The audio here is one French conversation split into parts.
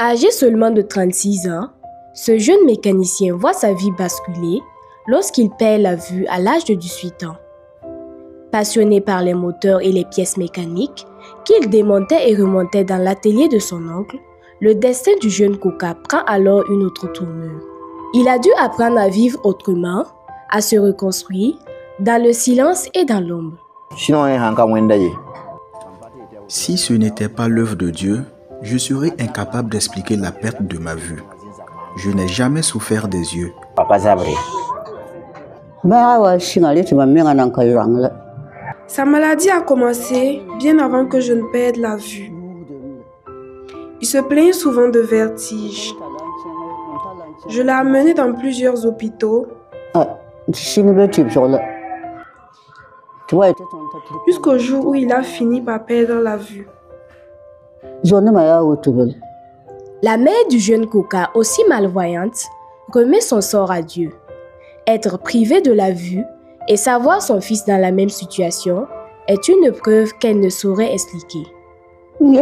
Âgé seulement de 36 ans, ce jeune mécanicien voit sa vie basculer lorsqu'il perd la vue à l'âge de 18 ans. Passionné par les moteurs et les pièces mécaniques qu'il démontait et remontait dans l'atelier de son oncle, le destin du jeune Koka prend alors une autre tournure. Il a dû apprendre à vivre autrement, à se reconstruire, dans le silence et dans l'ombre. Si ce n'était pas l'œuvre de Dieu, je serais incapable d'expliquer la perte de ma vue. Je n'ai jamais souffert des yeux. Sa maladie a commencé bien avant que je ne perde la vue. Il se plaignait souvent de vertige. Je l'ai amené dans plusieurs hôpitaux jusqu'au jour où il a fini par perdre la vue. La mère du jeune Koka, aussi malvoyante, remet son sort à Dieu. Être privé de la vue et savoir son fils dans la même situation est une preuve qu'elle ne saurait expliquer. Il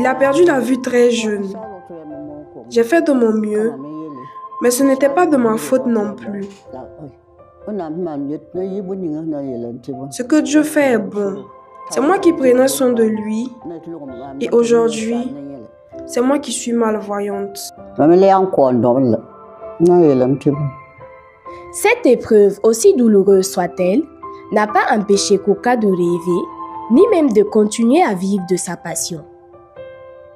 a perdu la vue très jeune. J'ai fait de mon mieux, mais ce n'était pas de ma faute non plus. Ce que Dieu fait est bon. C'est moi qui prenais soin de lui et aujourd'hui, c'est moi qui suis malvoyante. Cette épreuve, aussi douloureuse soit-elle, n'a pas empêché Koka de rêver, ni même de continuer à vivre de sa passion.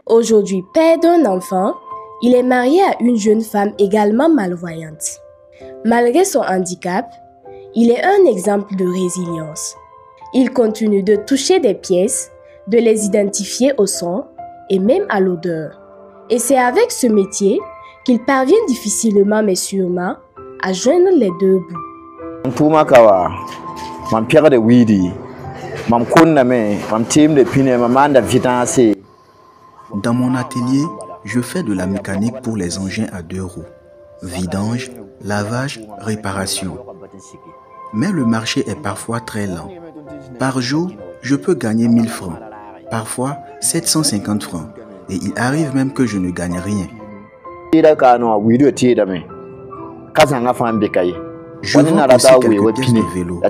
Aujourd'hui, père d'un enfant, il est marié à une jeune femme également malvoyante. Malgré son handicap, il est un exemple de résilience. Il continue de toucher des pièces, de les identifier au son et même à l'odeur. Et c'est avec ce métier qu'il parvient difficilement mais sûrement à joindre les deux bouts. Dans mon atelier, je fais de la mécanique pour les engins à 2 roues. Vidange, lavage, réparation. Mais le marché est parfois très lent. Par jour, je peux gagner 1000 francs, parfois 750 francs. Et il arrive même que je ne gagne rien. Je vends aussi quelques pièces de vélo,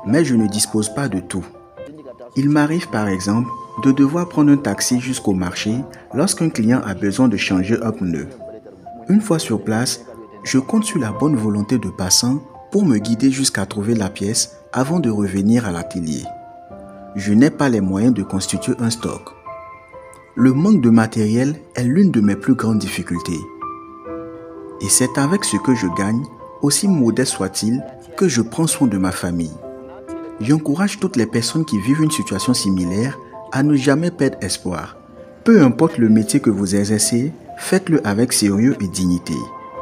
mais je ne dispose pas de tout. Il m'arrive par exemple de devoir prendre un taxi jusqu'au marché lorsqu'un client a besoin de changer un pneu. Une fois sur place, je compte sur la bonne volonté de passants pour me guider jusqu'à trouver la pièce avant de revenir à l'atelier. Je n'ai pas les moyens de constituer un stock. Le manque de matériel est l'une de mes plus grandes difficultés. Et c'est avec ce que je gagne, aussi modeste soit-il, que je prends soin de ma famille. J'encourage toutes les personnes qui vivent une situation similaire à ne jamais perdre espoir. Peu importe le métier que vous exercez, faites-le avec sérieux et dignité,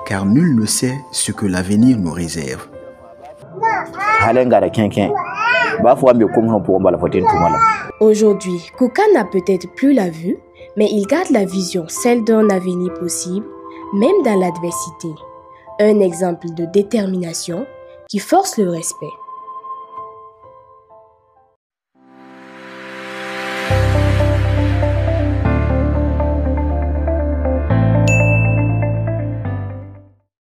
car nul ne sait ce que l'avenir nous réserve. Aujourd'hui, Koka n'a peut-être plus la vue, mais il garde la vision, celle d'un avenir possible, même dans l'adversité. Un exemple de détermination qui force le respect.